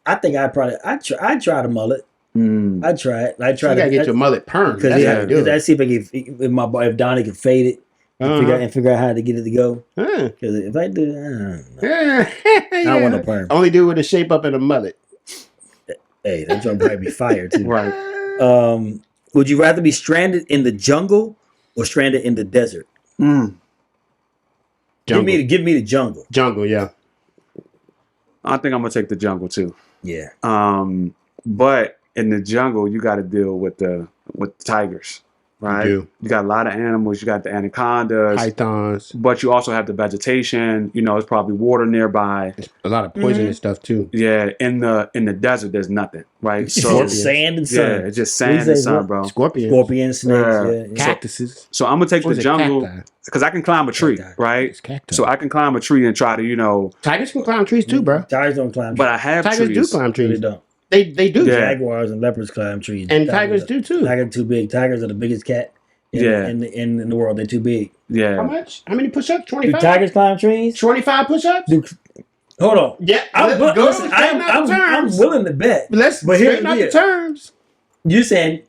I think I'd try the mullet. I'd try it. You gotta get your mullet perm. Because I see if Donnie can fade it and figure out how to get it to go. Because if I do, I don't want no perm. Only do it with a shape up in a mullet. Hey, that's gonna probably be fire too. Right. Would you rather be stranded in the jungle or stranded in the desert? Give me the jungle. Jungle, yeah. I think I'm gonna take the jungle too. Yeah. But in the jungle, you got to deal with the tigers. right? You got a lot of animals. You got the anacondas, pythons, but you also have the vegetation. You know, it's probably water nearby. a lot of poisonous stuff too. Yeah, in the desert, there's nothing, right? It's just sand and sun. Yeah, it's just sand and sun, bro. Scorpions, snakes, cactuses. So I'm gonna take the jungle because I can climb a tree, right? It's cacti. So I can climb a tree and try to, you know. Tigers can climb trees too, bro. Tigers don't climb trees. But I have Tigers trees. do climb trees. They don't. They do. Yeah. Jaguars and leopards climb trees. And tigers do too. Tigers are too big. Tigers are the biggest cat in the world. They're too big. Yeah. How much? How many push-ups? 25? Do tigers climb trees? 25 push-ups? Hold on. Yeah. I'm willing to bet. Let's straighten out the terms. You saying,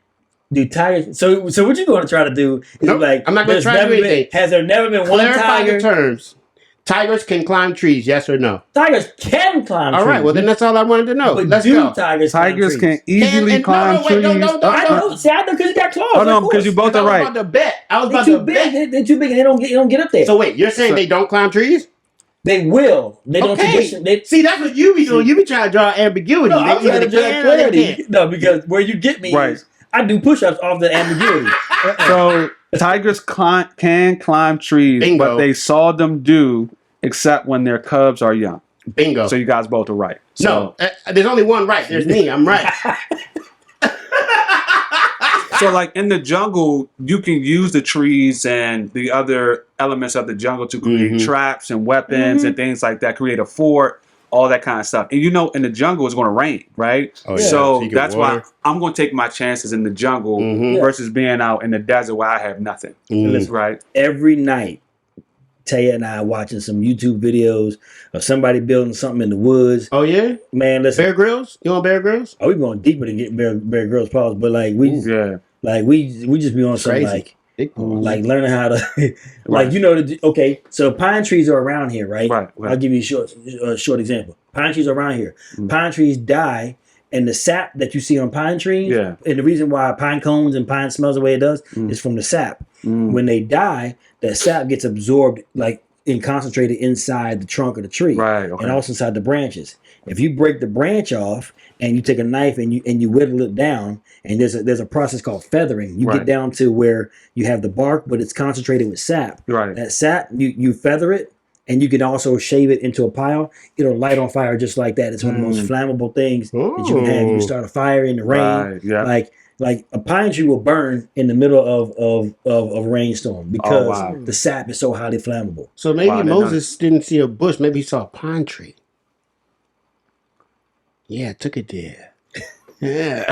do tigers? So what you going to try to do is like, I'm not going to try to do anything. Has there never been one Clarify tiger? the terms. Tigers can climb trees, yes or no? Tigers can climb trees. All right, well, then that's all I wanted to know. But Let's do go. tigers can easily climb trees. I know. See, I know because you got claws. Oh, no, because you both are right. I was about to bet. They're too big and they don't get up there. So wait, you're saying they don't climb trees? They will. They don't traditionally. See, that's what you be doing. You be trying to draw ambiguity. No, I'm trying to draw clarity. No, because where you get me is I do push-ups off the ambiguity. So tigers can climb trees, but they seldom do, except when their cubs are young. Bingo. So you guys both are right. So, no, there's only one right. There's me. I'm right. So, like in the jungle, you can use the trees and the other elements of the jungle to create traps and weapons and things like that, create a fort, all that kind of stuff. And you know, in the jungle, it's going to rain, right? Oh, yeah. So that's why I'm going to take my chances in the jungle versus being out in the desert where I have nothing. Right? Every night, Taya and I are watching some YouTube videos of somebody building something in the woods. Oh yeah, man. Listen, Bear Grylls. You want Bear Grylls? Oh, we going deeper than get Bear Grylls pause, but like we just be on something like learning how to like you know. Okay, so pine trees are around here, right? Right. I'll give you a short example. Pine trees are around here. Pine trees die. And the sap that you see on pine trees, and the reason why pine cones and pine smells the way it does is from the sap. When they die, that sap gets absorbed and concentrated inside the trunk of the tree, and also inside the branches. If you break the branch off and you take a knife and you whittle it down, and there's a process called feathering. You get down to where you have the bark, but it's concentrated with sap. Right. That sap, you feather it. And you can also shave it into a pile. It'll light on fire just like that. It's one of the most flammable things that you can have. You can start a fire in the rain. Like a pine tree will burn in the middle of a rainstorm because the sap is so highly flammable. So maybe Moses didn't see a bush. Maybe he saw a pine tree. Yeah, took it there. Yeah.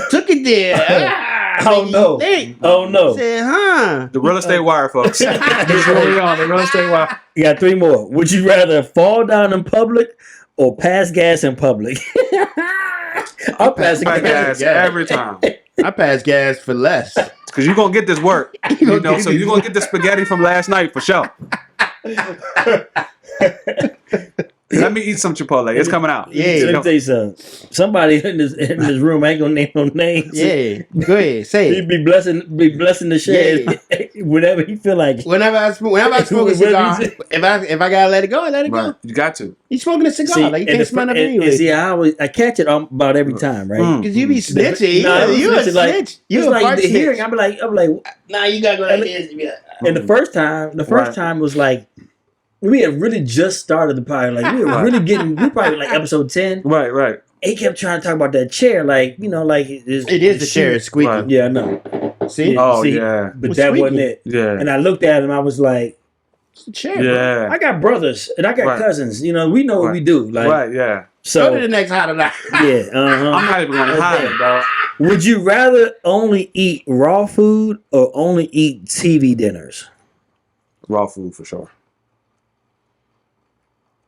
Took it there. Oh no! Oh no! Said, The real estate wire, folks. That's what we on. The real estate wire. You got 3 more. Would you rather fall down in public or pass gas in public? I'll pass gas every time. I pass gas for less because you're gonna get this work. You know, so you're gonna get the spaghetti from last night for sure. Let me eat some Chipotle. It's coming out. Yeah, let me tell you something. Somebody in this room, I ain't gonna name no names. Yeah, go ahead, say it. He'd be blessing the shed whenever he feel like it. Whenever I smoke a cigar, if I gotta let it go, I let it go. You got to. You smoking a cigar, like you can't smell nothing anyway. See, I catch it about every time, right? Because you be snitchy. You a snitch. You like the hearing. I'm like, nah, you gotta go like this. And the first time was like. We had really just started the pilot. Like we were we probably like episode 10. Right. He kept trying to talk about that chair, like, you know, like it is the chair, it's squeaky. Right. Yeah, I know. See? But that wasn't it. Yeah. And I looked at him, I was like, it's a chair. Yeah. Bro. I got brothers and I got cousins. You know, we know what we do. Like, So go to the next hot or not. Yeah. I'm not even gonna hide it, bro. Would you rather only eat raw food or only eat TV dinners? Raw food for sure.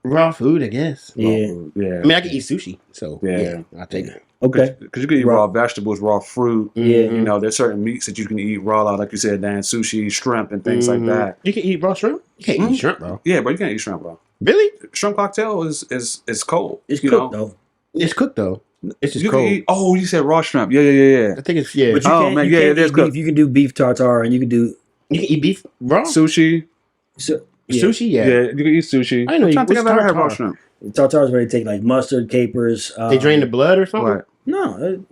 Raw food, I guess. Yeah. Yeah. I mean, I can eat sushi, so yeah I'll take it. Okay. Because you can eat raw vegetables, raw fruit. Yeah. You know, there's certain meats that you can eat raw, like you said, Dan, sushi, shrimp, and things like that. You can eat raw shrimp? You can't eat shrimp, bro. Yeah, but you can't eat shrimp, bro. Really? Shrimp cocktail is cold. It's cooked, though. It's cooked, though. It's just you cold. Can eat, you said raw shrimp. Yeah. I think it's, But you it is cooked. You can do beef tartare, and you can eat beef raw? Sushi. Sushi, yeah. Yeah, you can eat sushi. I know. I'm trying to think I've ever had raw shrimp. Tartare is where they take like mustard, capers. They drain the blood or something? Right. No.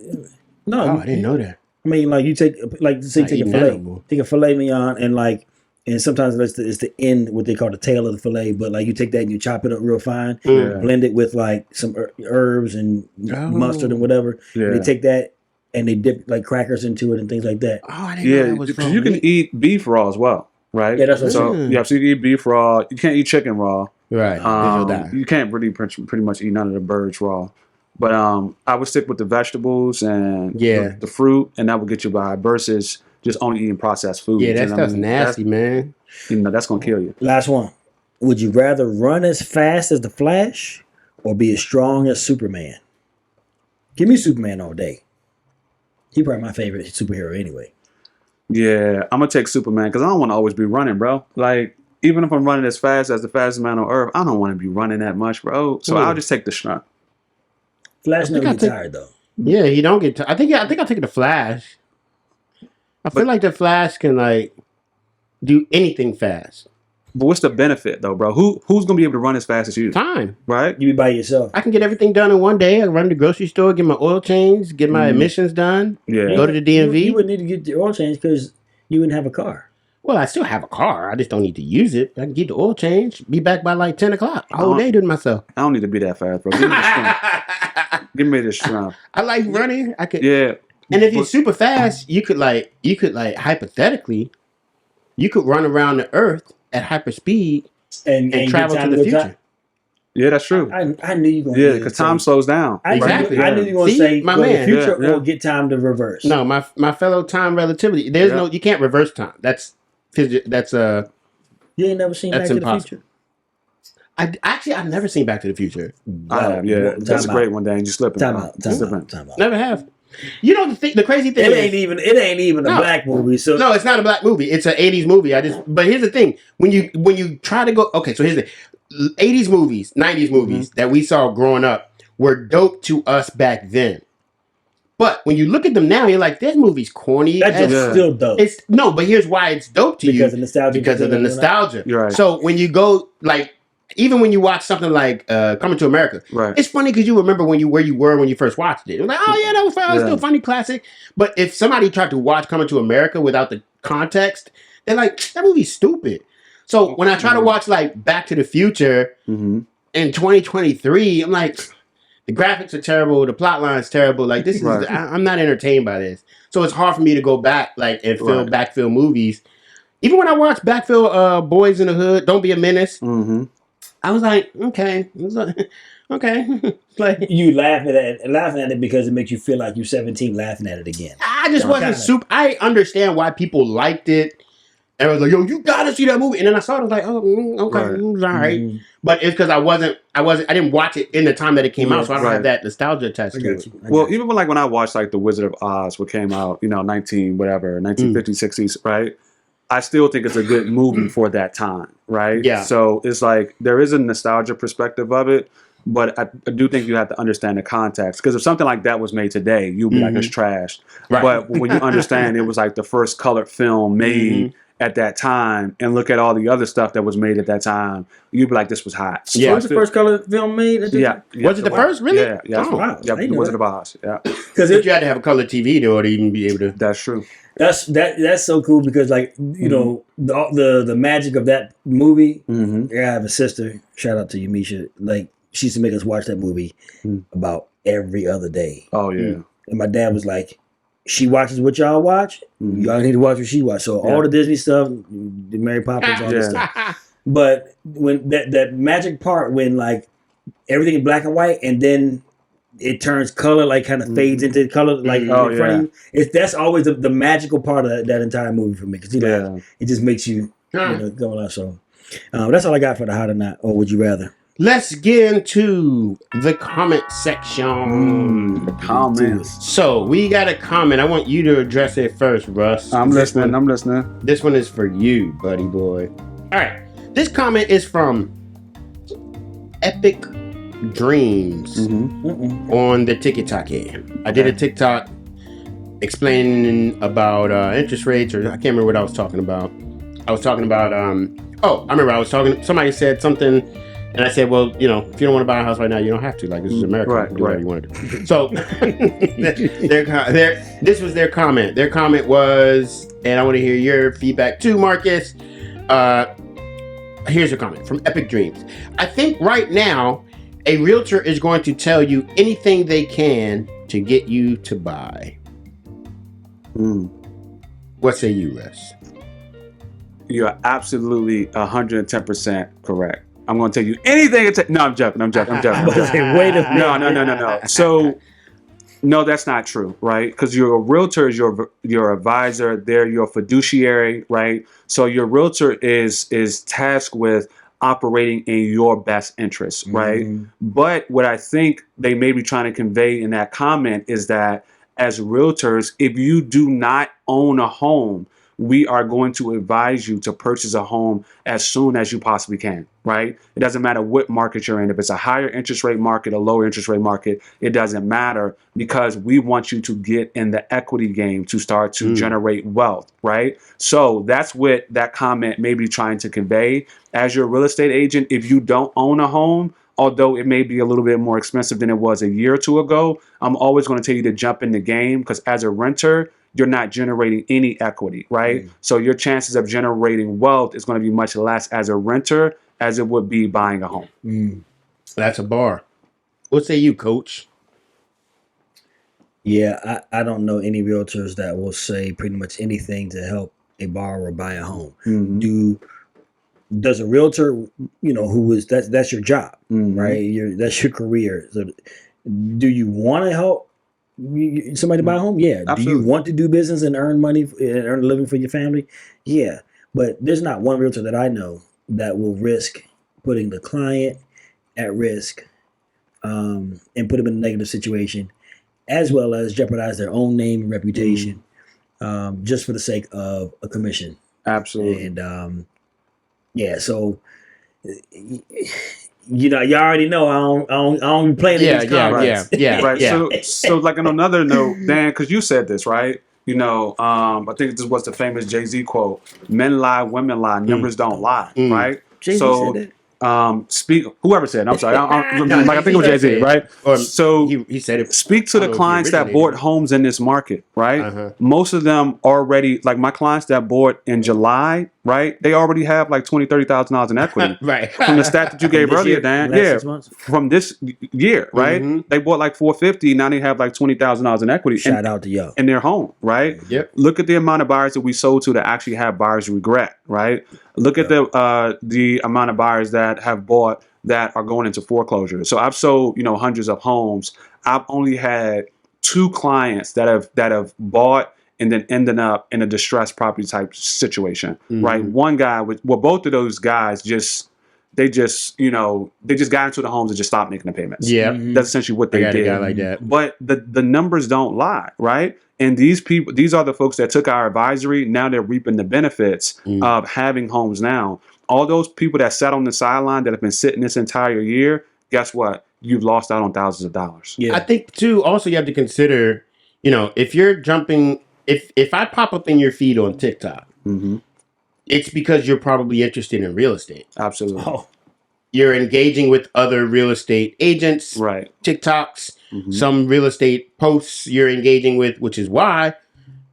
Oh, I didn't know that. I mean, like you take like say take a filet mignon and sometimes it's the end, what they call the tail of the filet, but like you take that and you chop it up real fine, blend it with like some herbs and mustard and whatever. Yeah. They take that and they dip like crackers into it and things like that. Oh, I didn't know that was because you can eat beef raw as well, right? Yeah, that's what so you can eat beef raw. You can't eat chicken raw, right? You can't really pretty much eat none of the birds raw. But I would stick with the vegetables and the fruit, and that would get you by versus just only eating processed food. Yeah, that stuff's nasty, man. That's gonna kill you. Last one. Would you rather run as fast as the Flash or be as strong as Superman? Give me Superman all day. He's probably my favorite superhero anyway. Yeah, I'm gonna take Superman because I don't want to always be running, bro. Like even if I'm running as fast as the fastest man on earth, I don't want to be running that much, bro. So I'll just take the strength. Flash never gets tired though. Yeah, he don't get tired. I think I'll take the Flash. I feel like the Flash can like do anything fast. But what's the benefit though, bro? Who's gonna be able to run as fast as you? Time, right? You be by yourself. I can get everything done in one day. I can run to the grocery store, get my oil changed, get my emissions done. Yeah. Go to the DMV. You wouldn't need to get the oil changed because you wouldn't have a car. Well, I still have a car. I just don't need to use it. I can get the oil changed. Be back by like 10 o'clock. The whole day doing myself. I don't need to be that fast, bro. Give me the strength. Give me the strength. I like running. I could. Yeah. And if you're super fast, you could hypothetically, you could run around the earth at hyper speed and travel to the future. Yeah, that's true. I knew you were going to because time slows down. Exactly. I knew you were going to say my man. The future or get time to reverse. No, my fellow time relativity. There's no, you can't reverse time. That's you ain't never seen Back to the Future? I've never seen Back to the Future. That's a great one, Dan. You slipping. Time out. Never have. You know the crazy thing. It ain't even a black movie. So no, it's not a black movie. It's an 80s movie. But here's the thing: when you try to go, okay, so here's the 80s movies, 90s movies that we saw growing up were dope to us back then. But when you look at them now, you're like, this movie's corny. That's still dope. But here's why it's dope to you. Because of nostalgia. Because of the nostalgia. You're right. So when you go, like, even when you watch something like Coming to America, it's funny because you remember where you were when you first watched it. It was like, oh yeah, that was fun. It was still a funny classic. But if somebody tried to watch Coming to America without the context, they're like, that movie's stupid. So when I try to watch like Back to the Future in 2023, I'm like, the graphics are terrible, the plot line's terrible. Like this is, I'm not entertained by this. So it's hard for me to go back and backfill movies. Even when I watch backfill Boys in the Hood, Don't Be a Menace, I was like, okay. Okay. Like you laughing at it because it makes you feel like you're 17 laughing at it again. I just wasn't super. I understand why people liked it. And I was like, yo, you gotta see that movie. And then I saw it, I was like, oh, okay, it was all right. But it's because I didn't watch it in the time that it came out, so I don't have that nostalgia attached to it. Well, even when I watched like The Wizard of Oz, what came out, 1950s, 60s, right? I still think it's a good movie for that time, right? Yeah. So it's like there is a nostalgia perspective of it, but I do think you have to understand the context. Because if something like that was made today, you'd be like, it's trash. Right. But when you understand it was like the first colored film made at that time and look at all the other stuff that was made at that time, you'd be like, this was hot. So was the first colored film made? Yeah. Was it the first? Really? Yeah. Oh, wow. Yeah, The Wizard of Oz. Yeah. Because you had to have a color TV to even be able to. That's true. That's so cool because the magic of that movie. I have a sister. Shout out to you, Misha. Like she used to make us watch that movie about every other day. Oh yeah. And my dad was like, she watches what y'all watch. Y'all need to watch what she watch. So all the Disney stuff, the Mary Poppins, all this stuff. But when that magic part when like everything is black and white and then it turns color, like kind of fades into color, like in front of you. That's always the magical part of that entire movie for me because it just makes you going out. So that's all I got for the How to Not or Would You Rather. Let's get into the comment section. Comments. So we got a comment. I want you to address it first, Russ. I'm listening. This one is for you, buddy boy. All right. This comment is from Epic Dreams on the TikTok. I did a TikTok explaining about interest rates, or I can't remember what I was talking about. I was talking about I remember somebody said something And I said, well, if you don't want to buy a house right now, you don't have to. Like, this is America. Right, You can do whatever you want to do. So, this was their comment. Their comment was, and I want to hear your feedback too, Marcus. Here's a comment from Epic Dreams. I think right now, a realtor is going to tell you anything they can to get you to buy. What say you, Russ? You're absolutely 110% correct. I'm going to tell you anything. No, I'm joking. Wait a minute. No. So, no, that's not true, right? Because your realtor is your advisor. They're your fiduciary, right? So your realtor is tasked with operating in your best interest, right? But what I think they may be trying to convey in that comment is that as realtors, if you do not own a home, we are going to advise you to purchase a home as soon as you possibly can, right? It doesn't matter what market you're in. If it's a higher interest rate market, a lower interest rate market, it doesn't matter, because we want you to get in the equity game to start to generate wealth, right? So that's what that comment may be trying to convey. As your real estate agent, if you don't own a home, although it may be a little bit more expensive than it was a year or two ago, I'm always going to tell you to jump in the game, because as a renter, you're not generating any equity, right? So your chances of generating wealth is going to be much less as a renter as it would be buying a home. That's a bar. What say you, Coach? Yeah, I don't know any realtors that will say pretty much anything to help a borrower buy a home. Does a realtor, who is that's your job, right? That's your career. So, do you want to help somebody buy a home? Yeah. Absolutely. Do you want to do business and earn money and earn a living for your family? Yeah. But there's not one realtor that I know that will risk putting the client at risk and put them in a negative situation, as well as jeopardize their own name and reputation, just for the sake of a commission. Absolutely. And so you already know I don't be playing these cards. Right. So like on another note, Dan, because you said this, right? I think this was the famous Jay-Z quote: "Men lie, women lie, numbers don't lie." Right. Jay-Z said that. Speak. Whoever said it, I'm sorry. I think it was Jay-Z, right? So he said it. Speak to the clients that bought homes in this market, right? Most of them already, like my clients that bought in July, right? They already have like $20,000, $30,000 in equity, right? From the stat that you gave earlier, Dan. Yeah, from this year, right? They bought like $450. Now they have like $20,000 in equity. Shout out to y'all in their home, right? Yep. Look at the amount of buyers that we sold to that actually have buyers regret, right? Look at the amount of buyers that have bought that are going into foreclosure. So I've sold, hundreds of homes. I've only had 2 clients that have bought and then ended up in a distressed property type situation, right? One guy both of those guys they just got into the homes and just stopped making the payments. Yeah. That's essentially what they did. A guy like that. But the numbers don't lie, right? And these are the folks that took our advisory. Now they're reaping the benefits of having homes now. All those people that sat on the sideline that have been sitting this entire year, guess what? You've lost out on thousands of dollars. Yeah. I think too, also you have to consider, if you're jumping, if I pop up in your feed on TikTok, it's because you're probably interested in real estate. Absolutely. You're engaging with other real estate agents, right? TikToks, some real estate posts you're engaging with, which is why,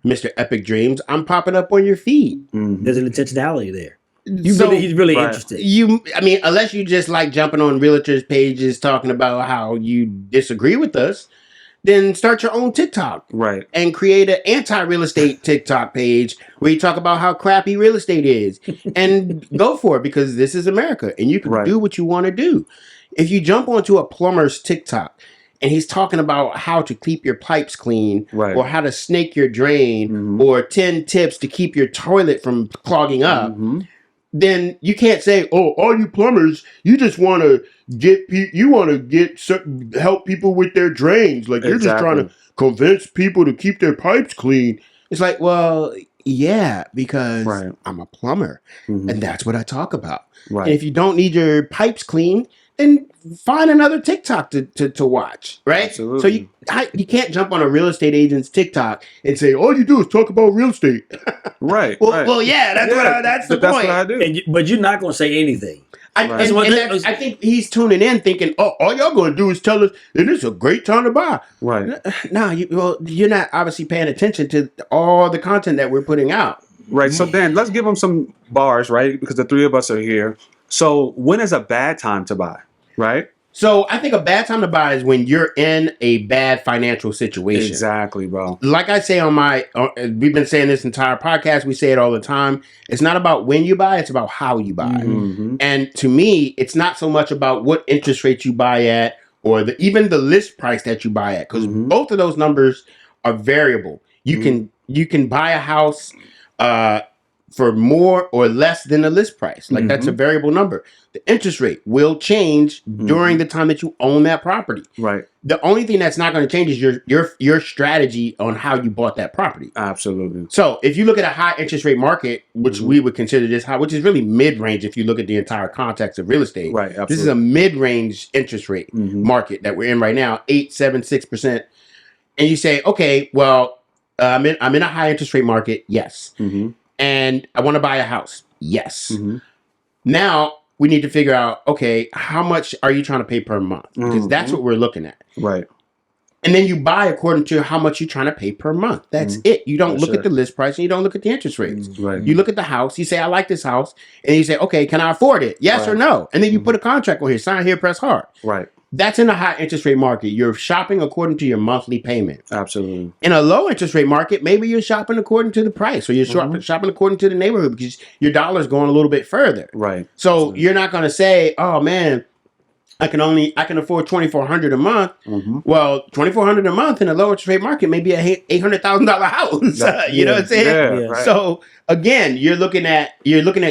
Mr. Epic Dreams, I'm popping up on your feed. There's an intentionality there. He's really interested. Unless you just like jumping on realtors' pages talking about how you disagree with us, then start your own TikTok. Right. And create an anti-real estate TikTok page where you talk about how crappy real estate is. And go for it, because this is America and you can do what you want to do. If you jump onto a plumber's TikTok and he's talking about how to keep your pipes clean, or how to snake your drain, or 10 tips to keep your toilet from clogging up, then you can't say, "Oh, all you plumbers, you just want to help people with their drains. Like you're just trying to convince people to keep their pipes clean." It's like, well, yeah, because I'm a plumber, and that's what I talk about. Right. And if you don't need your pipes clean, then find another TikTok to watch, right? Absolutely. So you can't jump on a real estate agent's TikTok and say, all you do is talk about real estate. Right. Well, yeah, that's the point. That's what I do. But you're not going to say anything. I think he's tuning in thinking, oh, all y'all going to do is tell us it is a great time to buy. Right. No, you're not obviously paying attention to all the content that we're putting out. Right. So then let's give them some bars, right? Because the three of us are here. So when is a bad time to buy, right? So I think a bad time to buy is when you're in a bad financial situation. Exactly, bro. Like I say on we've been saying this entire podcast, we say it all the time. It's not about when you buy, it's about how you buy. Mm-hmm. And to me, it's not so much about what interest rate you buy at or even the list price that you buy at, because both of those numbers are variable. You can buy a house for more or less than the list price. Like that's a variable number. The interest rate will change during the time that you own that property. Right. The only thing that's not going to change is your strategy on how you bought that property. Absolutely. So if you look at a high interest rate market, which we would consider this high, which is really mid-range if you look at the entire context of real estate. Right. Absolutely. This is a mid-range interest rate market that we're in right now, 8, 7, 6%. And you say, okay, well, I'm in a high interest rate market. Yes. And I want to buy a house. Yes. Now we need to figure out, okay, how much are you trying to pay per month? Because that's what we're looking at. Right. And then you buy according to how much you're trying to pay per month. That's it. You don't look at the list price and you don't look at the interest rates. Right. You look at the house. You say, I like this house. And you say, okay, can I afford it? Yes or no? And then you put a contract on here. Sign here, press hard. Right. That's in a high interest rate market. You're shopping according to your monthly payment. Absolutely. In a low interest rate market, maybe you're shopping according to the price, or you're shopping according to the neighborhood because your dollar's going a little bit further. Right. So you're not going to say, "Oh man, I can afford $2,400 a month." Well, $2,400 a month in a low interest rate market may be a $800,000 house. You know what I'm saying? Yeah, right. So again, you're looking at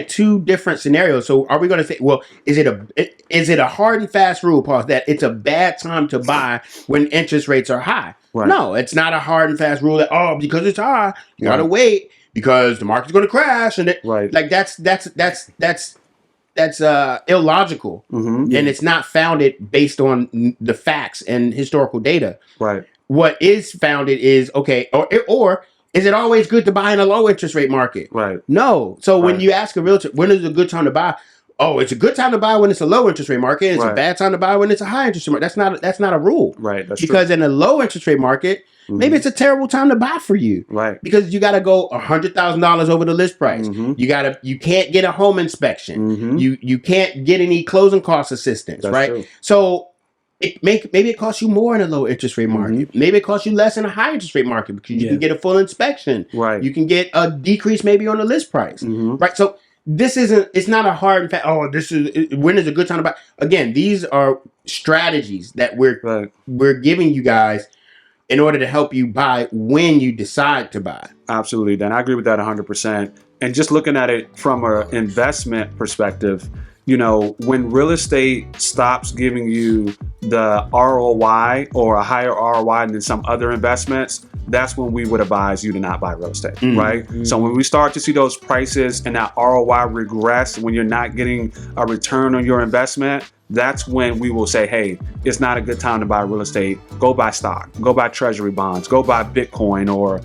two different scenarios. So are we going to say, well, is it a hard and fast rule, Paul, that it's a bad time to buy when interest rates are high? Right. No, it's not a hard and fast rule that because it's high, you got to wait because the market's going to crash and like that's illogical, and it's not founded based on the facts and historical data. Right. What is founded is okay, or is it always good to buy in a low interest rate market? Right. No. So when you ask a realtor, when is a good time to buy? Oh, it's a good time to buy when it's a low interest rate market. It's a bad time to buy when it's a high interest rate market. That's not a rule. Right. That's because true. In a low interest rate market, maybe it's a terrible time to buy for you. Right. Because you got to go $100,000 over the list price. You can't get a home inspection. You can't get any closing cost assistance. That's right. True. So maybe it costs you more in a low interest rate market. Maybe it costs you less in a high interest rate market because you can get a full inspection. Right. You can get a decrease maybe on the list price. Right. So it's not a hard and fast, when is a good time to buy? Again, these are strategies that we're giving you guys in order to help you buy when you decide to buy. Absolutely, Dan. I agree with that 100%. And just looking at it from an investment perspective, when real estate stops giving you the ROI or a higher ROI than some other investments, that's when we would advise you to not buy real estate, right? So when we start to see those prices and that ROI regress, when you're not getting a return on your investment, that's when we will say, hey, it's not a good time to buy real estate. Go buy stock, go buy treasury bonds, go buy Bitcoin or,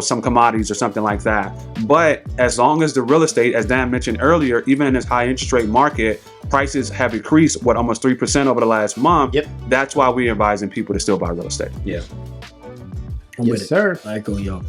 some commodities or something like that. But as long as the real estate, as Dan mentioned earlier, even in this high interest rate market, prices have increased, almost 3% over the last month. Yep. That's why we're advising people to still buy real estate. Yeah. Yes, sir. I go, y'all.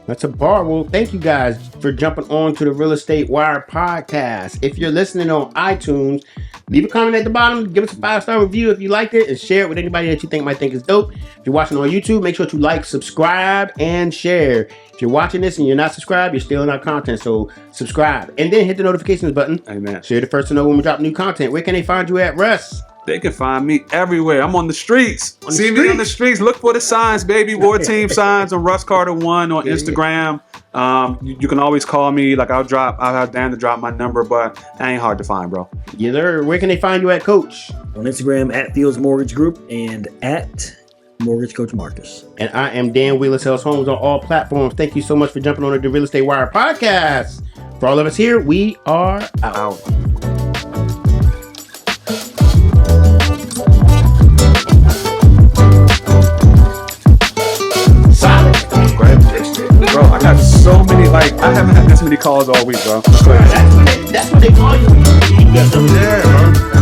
That's a bar. Well, thank you guys for jumping on to the Real Estate Wire podcast. If you're listening on iTunes, leave a comment at the bottom. Give us a 5-star review if you liked it and share it with anybody that you think might think is dope. If you're watching on YouTube, make sure to like, subscribe, and share. If you're watching this and you're not subscribed, you're stealing our content. So subscribe and then hit the notifications button. Amen. So you're the first to know when we drop new content. Where can they find you at, Russ? They can find me everywhere. I'm on the streets. Me on the streets. Look for the signs, baby. War Team signs on Russ Carter 1 on Instagram. You can always call me. Like I'll have Dan to drop my number, but that ain't hard to find, bro. Yeah, there. Where can they find you at, Coach? On Instagram at Fields Mortgage Group and at Mortgage Coach Marcus. And I am Dan Wheeler, Sells Homes on all platforms. Thank you so much for jumping on the Real Estate Wire podcast. For all of us here, we are out. Bro, I got so many, I haven't had this many calls all week, bro. That's what they call you. got something there, huh?